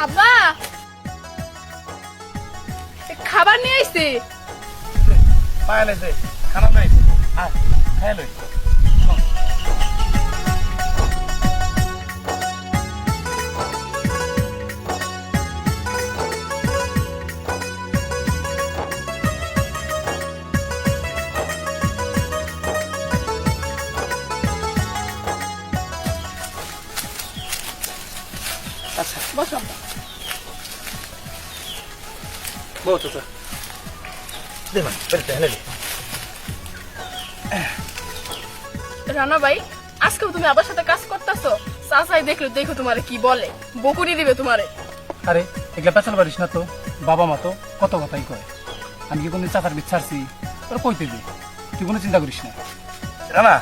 আব্বা খাবার নিয়ে আইছে। পায় নাইছে খানা পাইছে আর খাই লই। আচ্ছা বস আব্বা। বউ চাচা দে মা পেটে হেলে রানা ভাই আজকে তুমি আবার সাথে কাজ করতেছো, চাচাই দেখলো দেখো তোমারে কি বলে, বকুনি দিবে তোমারে। আরে এগুলা পেছাল পারিস না তো, বাবা মা তো কত কথাই কয়। আমি কি কোনদিন চাচার বিচারছি তোর কইতে দি, তুই কোনো চিন্তা করিস না। রানা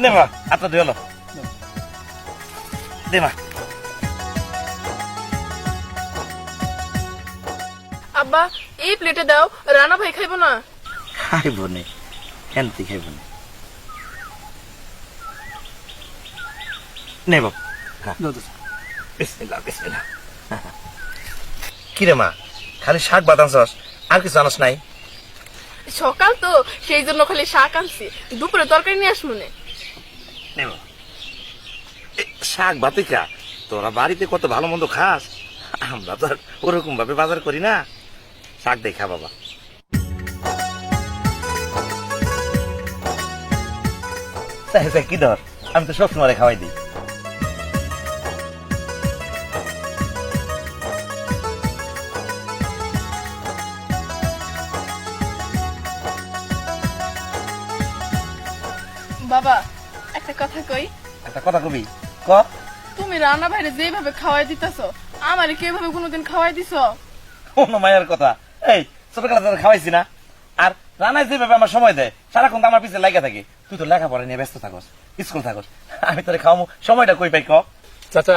নে মা আত্মা দিয়ে হলো দে মা। আব্বা এই প্লেটে দাও, রানা ভাই খাইবো না। খাইব নে এনতি খাইব না নে বাপ বিসমিল্লাহ বিসমিল্লাহ। কি রে মা খালি শাক বাদাম চাস আর কিছু জানাস নাই? সকাল তো সেই জন্য খালি শাক আনছি, দুপুরে তরকারি নিয়ে আসবো নে। নে বাবা শাক বাতিকা তোরা বাড়িতে কত ভালো মন্দ খাস, আমরা তো আর ওরকম ভাবে বাজার করি না। শাক দেখা বাবা। কি ধর আমি তো সবসময় খাওয়াই দিই। বাবা একটা কথা কই। একটা কথা কবি ক। তুমি রানা ভাইরে যেভাবে খাওয়াই দিতেছো, আমারে কি এভাবে কোনোদিন খাওয়াই দিছো? কোন মায়ের কথা, এই ছোটবেলা তোর খাওয়াইছি না। আর রানায় যেভাবে আমার সময় দেয় সারাক্ষণ তো আমার পিছনে লাগা থাকে। তুই তো লেখাপড়া নিয়ে ব্যস্ত থাকস, স্কুল থাকস, আমি তোরে খাওয়াবো সময়টা কই পাই ক। চাচা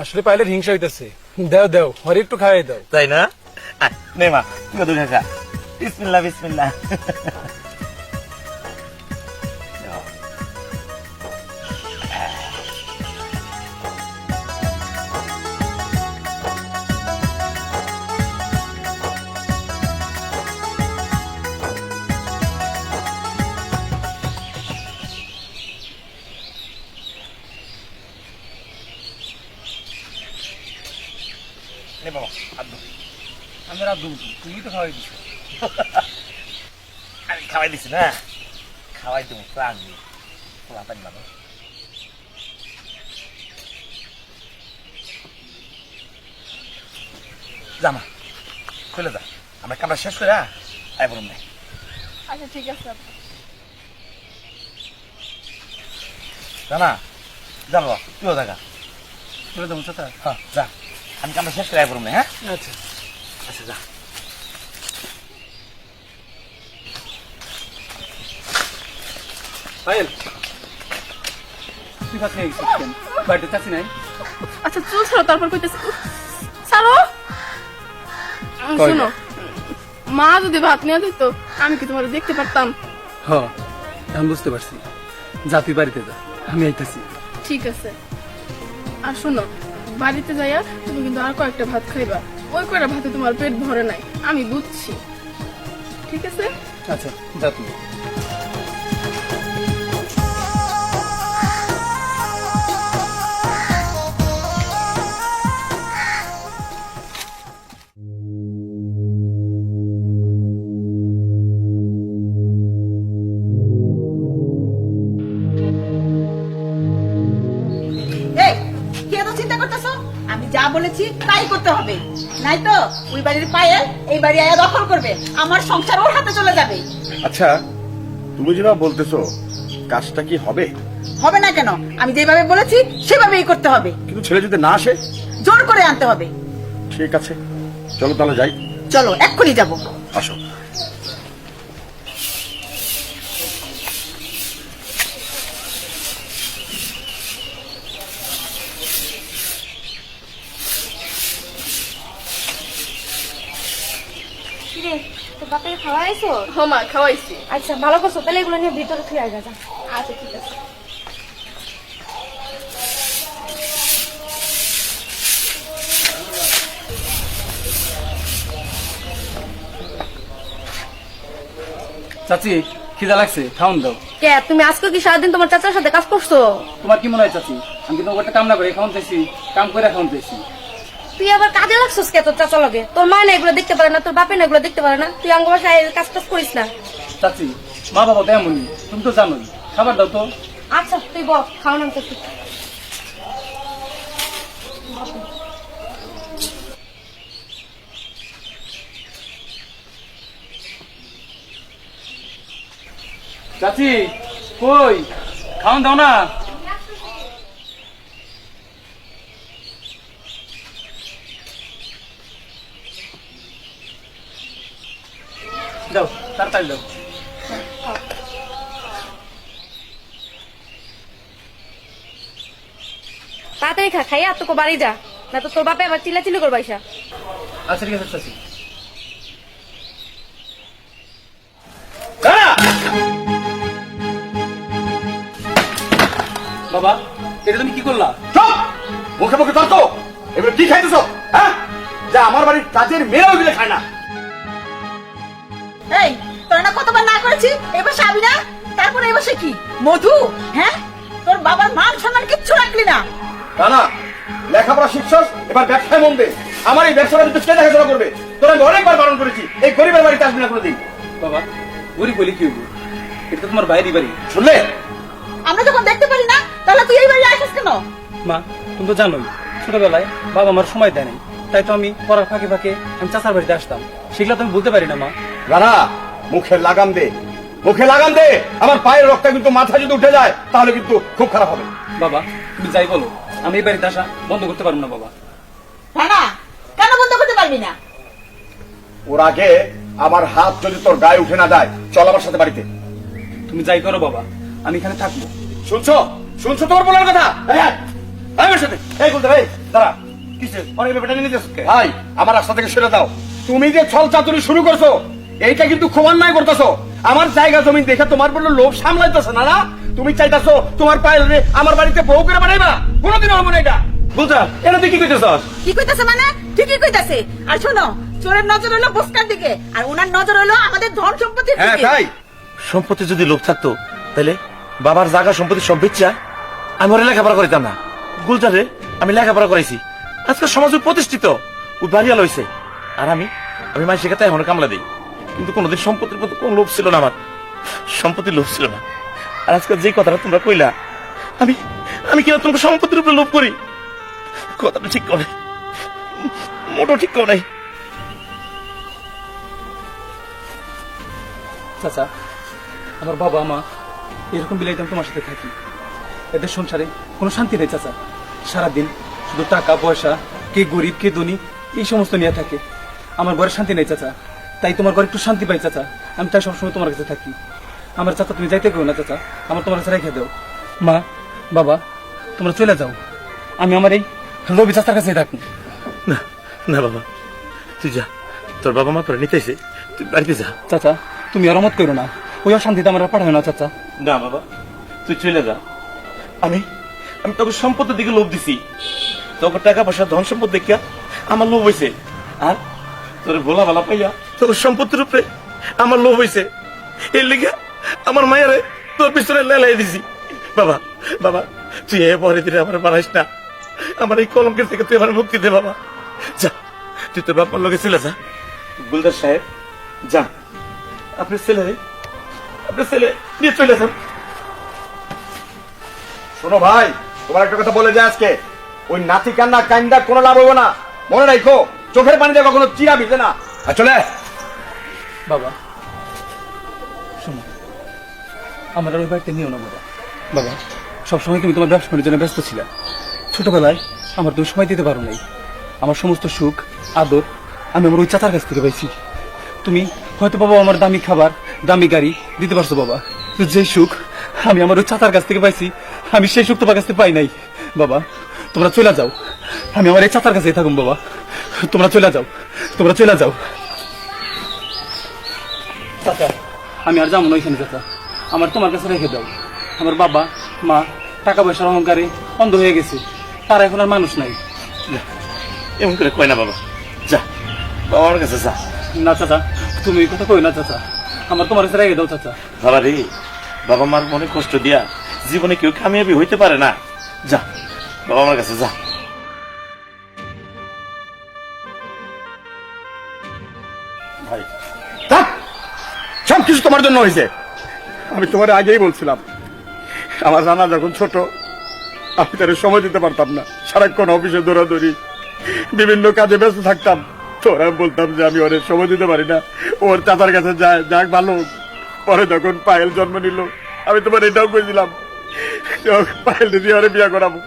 আসলে পাইলে হিংসা হইতেছে, দেও দেও হরে একটু খাওয়াই দাও। তাই না? নে মা তুই দুধ খা। বিসমিল্লাহ বিসমিল্লাহ। নে বাবা আদু আমি রাত দুটো তুমি তো খাওয়াই দিছো। আমি খাওয়াই দিছি না, খাওয়াই দেবো প্রাণ দিয়ে পোলা পানি বাবা। জামা চলে যা, আমরা কামরা শেষ করে আই বলুন নাই। আচ্ছা ঠিক আছে আব্বা। জানা যা বাবা তুইও দেখা। চলে যাবো চাচা। হ্যাঁ যা, আমি কামরা শেষ করে আই বলুন নাই। হ্যাঁ আচ্ছা আচ্ছা যা। পায়েল তুই ভাত খেয়ে গেছিস কেন? বাড়িতে চাচি নাই? আচ্ছা চুল ছাড়ো তারপর কইতেছি। ছাড়ো। কই শোনো, মা যদি ভাত নিয়ে দিত আমি কি তোমার দেখতে পারতাম? হ এখন বুঝতে পারছি, যা তুই বাড়িতে যা, আমি আইতাছি। ঠিক আছে। আর শোনো, বাড়িতে যাইয়া তুমি কিন্তু আর কয়েকটা ভাত খাইবা, ওই কয়টা ভাতে তোমার পেট ভরে নাই, আমি বুঝছি। ঠিক আছে? আচ্ছা যা তুই। এই কি এত চিন্তা করতেছো? আমি যা বলেছি তাই করতে হবে, নাই তো ওই বাড়ির পায়েল এই বাড়ি আয়া দখল করবে, আমার সংসার ওর হাতে চলে যাবে। আচ্ছা তুমি যেভাবে বলতেছো কাজটা কি হবে? হবে না কেন? আমি যেভাবে বলেছি সেভাবেই করতে হবে, কিন্তু ছেলে যদি না আসে? জোর করে আনতে হবে। ঠিক আছে চলো তাহলে যাই। চলো এক্ষুনি যাবো। আসো। কিরে তোর বাপের খাওয়াইছো? মা খাওয়াইছি। আচ্ছা ভালো করছো, তাহলে এগুলো নিয়ে ভিতরে থুয়ে আগে যা। আচ্ছা ঠিক আছে। চাচি খিদা লাগছে, খাওন দাও। কে তুমি আজকে কি সারাদিন তোমার চাচার সাথে কাজ করছো? তোমার কি মনে হয় চাচি আমি কিন্তু ওটা কাম না করে খাওন চাইছি, কাম করে খাওন চাইছি? তুই আবার কাজে লাগছিস কে তোর চাচা লগে? তোর মা না এগুলো দেখতে পারে না, তোর বাপে না এগুলো দেখতে পারে না, তুই আঙ্গ বাসায় কাজ টাজ করিস না। চাচি মা বাবা তো এমনই, তুমি তো জানোই। খাবার দাও তো। আচ্ছা তুই বল, খাওয়ান আনতেছি। চাচি কই, খাওন দাও না। দাও তাড়াতাড়ি দাও। তাড়াতাড়ি খা, খাইয়া তোকে বাড়ি যা, না তো তোর বাপে আবার চিল্লাচিল্লি করবা ইসা। আচ্ছা ঠিক আছে চাচি। বাবা এটা তুমি কি করলা? চুপ! মুখে মুখে তর্ক! এগুলো কি খাইতেছ? হ্যাঁ? যা আমার বাড়ির কাজের মেয়েরাও এগুলো খায় না। এই তোর না কতবার না করেছি, এবার সাবি না, তারপরে এবার সে কি মধু? হ্যাঁ, তোর বাবার মান সম্মান কিচ্ছু রাখলি না। না লেখাপড়া শিক্ষক, এবার ব্যবসায় মন দে। আমার এই ব্যবসা বাণিজ্য কে দেখাশোনা করবে? তোর আমি অনেকবার বারণ করেছি, এই গরিবের বাড়িতে আসবি না কোনোদিন। বাবা গরিব বলি কি হবো, এটা তো তোমার বাইরে বাড়ি। শুনলে? আমরা যখন দেখতে পারি না, তাহলে তুই এই বাড়ি আসিস কেন? মা তুমি তো জানোই ছোটবেলায় বাবা আমার সময় দেয় নাই, তাই তো আমি পড়ার ফাঁকে ফাঁকে আমি চাচার বাড়িতে আসতাম। সেগুলো তো আমি বলতে পারি না মা। রানা, মুখে লাগাম দে, মুখে লাগাম দে। আমার পায়ের রক্ত কিন্তু মাথা যদি উঠে যায় তাহলে কিন্তু খুব খারাপ হবে। বাবা তুমি যাই বলো, আমি এই বাড়িতে আসা বন্ধ করতে পারবো না বাবা। না, কেন বন্ধ করতে পারবি না? ওর আগে আমার হাত যদি তোর গায়ে উঠে না যায়, চল আমার সাথে বাড়িতে। তুমি যাই করো বাবা, আমি এখানে থাকবো। শুনছো? শুনছো তোমার বলার কথা? হ্যাঁ, আমার সাথে। এই বলতে ভাই দাঁড়া, কিসে অনেক ব্যাপারটা নিয়ে নিতেছ? ভাই আমার রাস্তা থেকে সরে দাও। তুমি যে ছল চাতুরি শুরু করছো, এইটা কিন্তু খুব অন্যায় করতেছো। আমার জায়গা জমি দেখে তোমার বললো লোভ সামলাইতেছো না। তুমি চাইতেছো তোমার পায়ে আমার বাড়িতে বউ করে বানাইবা? কোনোদিন হবে না এটা। গুলজার এটা তুই কি কইতেছস? কি কইতাছে মানে? ঠিকই কইতাছে। আর শোনো, চোরের নজর হলো বসকার দিকে, আর ওনার নজর হলো আমাদের ধন সম্পত্তির হ্যাঁ দিকে। তাই সম্পত্তি যদি লোভ থাকতো তাহলে বাবার জায়গা সম্পত্তি সব বেচা আমি ওরে লেখাপড়া করিতাম না। গুলজারে আমি লেখাপড়া করাইছি, আজকাল সমাজে প্রতিষ্ঠিত, ওই বাড়িয়া লইছে। আর আমি মায়ের কাছে এখন কামলা দিই, কিন্তু কোনোদিন সম্পত্তির প্রতি কোন লোভ ছিল না আমার, সম্পত্তির লোভ ছিল না। আর আজকাল যে কথাটা তোমরা কইলা, আমি কিনা তোমাকে সম্পত্তির উপরে লোভ করি, কথাটা ঠিক করে মোটো ঠিক করে নাই। চাচা আমার বাবা মা এরকম বিলাইতাম তোমার সাথে থাকি, এদের সংসারে কোনো শান্তি নেই চাচা। সারাদিন শুধু টাকা পয়সা, কে গরিব কে ধনী এই সমস্ত নিয়ে থাকে। আমার ঘরে শান্তি নেই চাচা, তাই তোমার ঘরে একটু শান্তি পাই চাচা, আমি তাই সবসময় তোমার কাছে থাকি। আমার চাচা তুমি যাইতে কেউ না চাচা, আমার তোমার কাছে রেখে দাও। মা বাবা তোমরা চলে যাও, আমি আমার এই রবি চাচার কাছে থাকি। না না বাবা, তুই যা, তোর বাবা মা তোরা নিতেছে, তুই বাড়িতে যা। চাচা তুমি আর মত করো না, ওই অশান্তিতে আমার পাঠাবে না চাচা। না বাবা তুই চলে যা। আমি তোকে সম্পদের দিকে লোভ দিছি, তোকে টাকা পয়সা ধন সম্পদ দেখিয়া আমার লোভ হয়েছে। আর তোর ভোলা ভালা পাইয়া তোর সম্পত্তির উপরে আমার লোভ হয়েছে, এর লিগে আমার মায়ের তোর পিছনে লেলাই দিছি। বাবা বাবা তুই এ পরে দিলে আমার বানাইস না, আমার এই কলঙ্কের থেকে তুই আমার মুক্তি দে বাবা। যা তুই তোর বাবার লোকে চলে যা। গুলদার সাহেব যা, আপনার ছেলে নিয়ে চলে যান। শোনো ভাই, তোমার একটা কথা বলে যায় আজকে, ওই নাতি কান্না কান্দা কোনো লাভ হবে না, মনে রাখো। চোখের পানিতে কখনো চিরা ভিজে না। আর চলে বাবা শোনো, আমার আর ওই বাড়িতে নিও না বাবা। বাবা সবসময় তুমি তোমার ব্যবসা জন্য ব্যস্ত ছিলে, ছোটবেলায় আমার তুমি সময় দিতে পারো নাই। আমার সমস্ত সুখ আদর আমি আমার ওই চাচার কাছ থেকে পাইছি। তুমি হয়তো বাবা আমার দামি খাবার দামি গাড়ি দিতে পারছো বাবা, যে সুখ আমি আমার ওই চাচার কাছ থেকে পাইছি আমি সেই সুখ তোমার কাছ থেকে পাই নাই। বাবা তোমরা চলে যাও, আমি আমার এই চাচার কাছেই থাকুম বাবা। তোমরা চলে যাও, তোমরা চলে যাও। চাচা আমি আর যাবো না ওইখানে চাচা, আমার তোমার কাছে রেখে দাও। আমার বাবা মা টাকা পয়সার অহংকারে অন্ধ হয়ে গেছে, তারা এখন আর মানুষ নাই। এমন করে কয় না বাবা, যা বাবার কাছে যা। না চাচা তুমি এই কথা কই না চাচা, আমার তোমার কাছে রেখে দাও চাচা। বাবা রে, বাবা মার মনে কষ্ট দিয়া জীবনে কেউ কামিয়াবি হইতে পারে না। যা বাবা আমার কাছে যা। ভাই থাক, সব কিছু তোমার জন্য হয়েছে। আমি তোমার আগেই বলছিলাম, আমার রানা যখন ছোট আমি তার সময় দিতে পারতাম না, সারাক্ষণ অফিসে দৌড়াদৌড়ি বিভিন্ন কাজে ব্যস্ত থাকতাম। তোরা বলতাম যে আমি অনেক সময় দিতে পারি না, ওর চাচার কাছে যায়, যাক ভালো। পরে যখন পায়েল জন্ম নিল আমি তোমার এটাও কইছিলাম পায়েল দিদি ওরে বিয়া করাবো।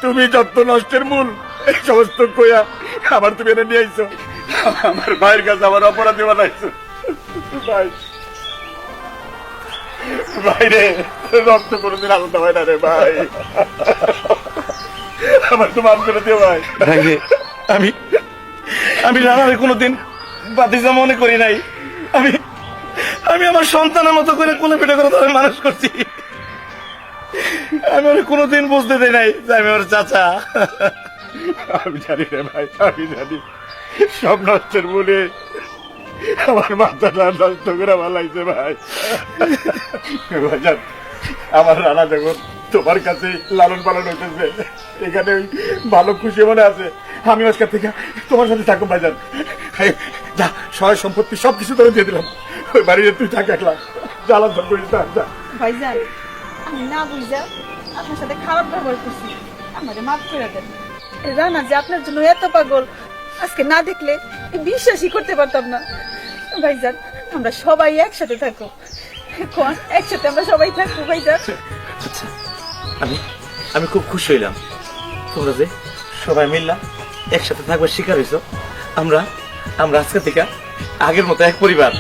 তুমি যত নষ্টের মূল এই সমস্ত কইয়া আবার তুমি এনে নিয়ে আইছো, আমার ভাইয়ের কাছে আমার অপরাধী বানাইছো। ভাই ভাইরে, রক্ত কোনোদিন আলাদা হয় না রে ভাই, আমার তো মাফ করে দিও ভাই। ভাই রে, আমি আমি রানারে কোনোদিন বাতিজা মনে করি নাই। আমি আমি আমার সন্তানের মতো করে কোলে পিঠে করে ধরে মানুষ করছি। আমি ওর কোনোদিন বুঝতে দেই নাই যে আমি ওর চাচা। আমি জানি রে ভাই, আমি জানি সব নষ্টের মূলে আমার মাথাটা নষ্ট করে ভালাইছে ভাই। ভাইজান, আমার রানা যখন তোমার কাছে লালন পালন হইতেছে, এখানে ওই ভালো খুশি মনে আছে, আমি আজকে থেকে তোমার সাথে থাকো ভাইজান। এই, যা সহায় সম্পত্তি সবকিছু তোকে দিয়ে দিলাম, ওই বাড়িতে তুই থাক একলা, জ্বালান ধর করিস না, যা। ভাইজান, আমি না বুঝা আপনার সাথে খারাপ ব্যবহার করছি, আমাকে মাফ করে দেন। রানা যে আপনার জন্য এত পাগল, আজকে না দেখলে বিশ্বাসই করতে পারতাম না। ভাইজান, আমরা সবাই একসাথে থাকো, কোন একসাথে আমরা সবাই থাকবো ভাইজান। আচ্ছা, আমি আমি খুব খুশি হইলাম তোমরা যে সবাই মিললাম একসাথে থাকবার শিকার হইছো। আমরা আমরা আজকে থেকে আগের মতো এক পরিবার।